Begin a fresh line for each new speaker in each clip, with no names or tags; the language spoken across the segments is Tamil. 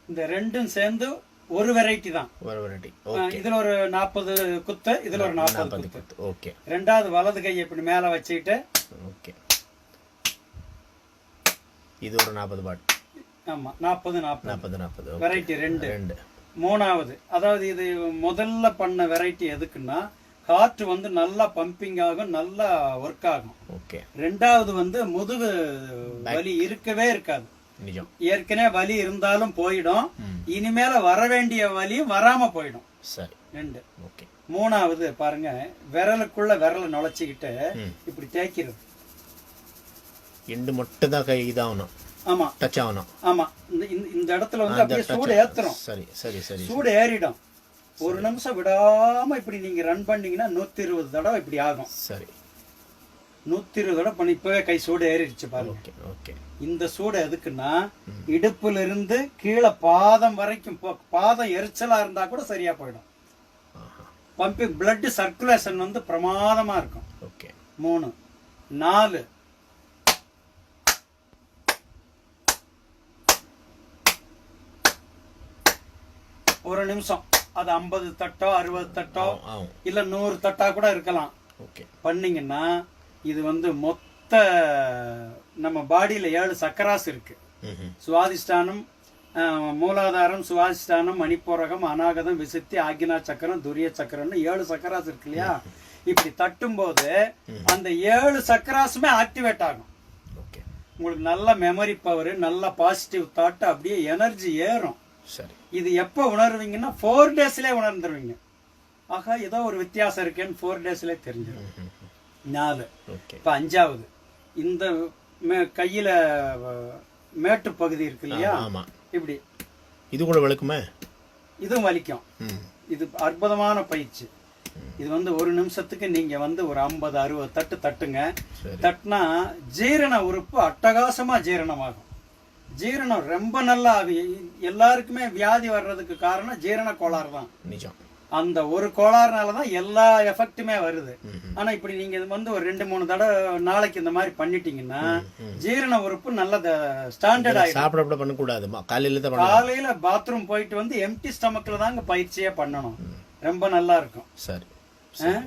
இந்த ரெண்டும் சேர்ந்து ஒரு வெரைட்டி தான்.
ஒரு வெரைட்டி.
இதுல ஒரு 40 குத்து, இதுல ஒரு 40 குத்து.
ஓகே.
ரெண்டாவது வலது கையை இப்படி மேல வச்சுக்கிட்டு.
ஓகே. இது ஒரு 40 பாட்.
ஆமா 40 வெரைட்டி ரெண்டு. மூணாவது, அதாவது இது முதல்ல பண்ண வெரைட்டி எதுக்குன்னா காற்று வந்து நல்லா பம்பிங் ஆகும், நல்லா ஒர்க் ஆகும்.
ஓகே. ரெண்டாவது
வந்து முதுகு வலி இருக்கவே இருக்காது. ஏற்கனவே வலி இருந்தாலும் போயிடும், இனிமேல வர வேண்டிய வலியும் வராம போயிடும்.
சரி.
ரெண்டு.
ஓகே.
மூணாவது பாருங்க, விரலுக்குள்ள விரலை நுழைச்சிக்கிட்டு இப்படி தேய்க்கிறது.
எண்டு மட்டும் தான் கை இதாகணும்.
ஆமா,
டச் ஆகணும்.
ஆமா, இந்த இடத்துல வந்து அப்படியே சூடு ஏத்துறோம்.
சரி சரி சரி.
சூடு ஏறிடும். ஒரு நிமிஷம் விடாம இப்படி நீங்க ரன் பண்ணீங்கன்னா 120 தடவை இப்படி ஆகும்.
சரி.
120 தடவை பண்ணி இப்பவே கை சூடு ஏறிடுச்சு பாருங்க.
Okay okay.
இந்த சூடு எதுக்குன்னா இடுப்புல இருந்து கீழே பாதம் வரைக்கும், பாதம் எரிச்சலா இருந்தா கூட சரியா போயிடும். பம்பிங் பிளட் சர்க்குலேஷன் வந்து பிரமாதமா இருக்கும்.
ஓகே.
3 4 ஒரு நிமிஷம். அது 50 தட்டோ 60 தட்டோ இல்ல 100 தட்டா கூட இருக்கலாம். பண்ணீங்கன்னா இது வந்து மொத்த நம்ம பாடியில 7 சக்கராஸ் இருக்கு. சுவாதிஷ்டானம், மூலாதாரம், சுவாதிஷ்டானம், மணிப்பூரகம், அநாகதம், விசுத்தி, ஆக்ஞா சக்கரம், துரிய சக்கரம்னு 7 சக்கராஸ் இருக்கு இல்லையா? இப்படி தட்டும் போது அந்த 7 சக்கராஸுமே ஆக்டிவேட் ஆகும். உங்களுக்கு நல்ல மெமரி பவர், நல்ல பாசிட்டிவ் தாட், அப்படியே எனர்ஜி ஏறும். இது எப்ப உணர்வீங்கன்னா 4 டேஸ்லயே உணர்ந்துருவீங்க. ஆகா, ஏதோ ஒரு வித்தியாசம் இருக்கேன்னு 4 டேஸ்லயே தெரிஞ்சிடும். 4. இப்ப 5வது, இந்த கையில மேட்டு பகுதி இருக்கு இல்லையா? இப்படி
இது கூட வலிக்குமே.
இதுவும் வலிக்கும். இது அற்புதமான பயிற்சி. இது வந்து ஒரு நிமிஷத்துக்கு நீங்க வந்து ஒரு 50-60 தட்டு தட்டுங்க. தட்டுனா ஜீரண உறுப்பு அட்டகாசமா ஜீரணமாகும். ஜீரணம் ரொம்ப நல்லா ஆகும். எல்லாருக்குமே வியாதி வர்றதுக்கு காரணம் ஜீரண கோளாறு தான்.
நிஜம்.
அந்த ஒரு கோளாறுனாலதான் எல்லா எஃபெக்ட்டுமே வருது. ஆனா இப்படி நீங்க வந்து ஒரு 2-3 தடவை நாளைக்கு இந்த மாதிரி பண்ணிட்டீங்கன்னா ஜீரண உறுப்பு நல்ல ஸ்டாண்டர்ட் ஆயிடும்.
சாப்பிட பண்ண கூடாது.
காலையில பாத்ரூம் போயிட்டு வந்து எம்டி ஸ்டமக்ல தாங்க பயிற்சியே பண்ணணும். ரொம்ப நல்லா இருக்கும்.
சரி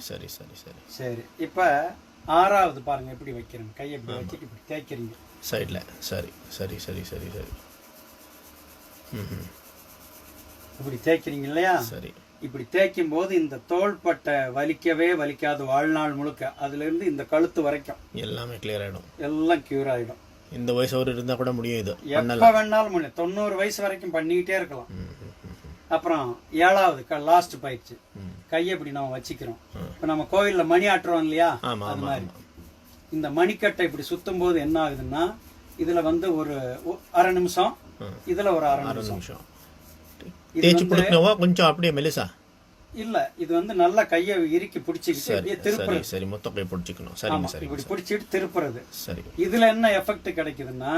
சரி சரி சரி
சரி. இப்ப 6வது பாருங்க, எப்படி வைக்கிறேன். கையை இப்படி வச்சுட்டு இப்படி தேய்க்கிறீங்க
சைட்ல. சரி சரி சரி சரி சரி.
இப்படி தேய்க்கிறீங்க இல்லையா?
சரி.
இப்படி தேய்க்கும் போது இந்த தோள்பட்டை வலிக்கவே வலிக்காது வாழ்நாள் முழுக்க. அதுல இருந்து இந்த கழுத்து வரைக்கும்
எல்லாமே கிளியர் ஆயிடும்.
எல்லாம் கியூர் ஆயிடும்.
இந்த வயசு ஒரு இருந்தா கூட முடியும். இது
எப்ப வேணாலும் முடியும். 90 வயசு வரைக்கும் பண்ணிக்கிட்டே இருக்கலாம். அப்புறம் 7வது லாஸ்ட் பயிற்சி, கையை இப்படி நம்ம வச்சுக்கிறோம். இப்ப நம்ம கோவில்ல மணி ஆட்டுறோம் இல்லையா? அது மாதிரி இந்த மணிக்கட்டை இப்படி சுத்தும் போது என்ன ஆகுதுன்னா, இதுல வந்து ஒரு அரை நிமிஷம், இதுல ஒரு அரை நிமிஷம்.
கொஞ்சம் அப்படியே மெலிசா
இல்ல, இது வந்து நல்லா கையை இறுக்கி பிடிச்சிக்கிட்டு திருப்புறது.
சரி, மொத்த கை பிடிச்சிக்கணும். சரிங்க சரி.
இப்படி பிடிச்சிட்டு திருப்புறது.
சரி.
இதுல என்ன எஃபெக்ட் கிடைக்குதுன்னா,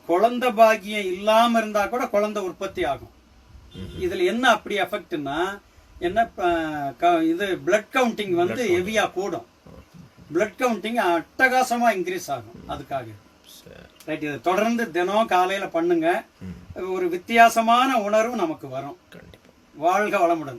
குழந்தை பாக்கியம் இல்லாம இருந்தா கூட குழந்தை உற்பத்தி ஆகும். இதுல என்ன அப்படி எஃபெக்ட்னா, என்ன இது பிளட் கவுண்டிங் வந்து ஹெவியா கூடும். பிளட் கவுண்டிங் அட்டகாசமா இன்க்ரீஸ் ஆகும். அதுக்காக ரைட். இதை தொடர்ந்து தினம் காலையில பண்ணுங்க. ஒரு வித்தியாசமான உணர்வு நமக்கு வரும். வாழ்க வளமுடன்.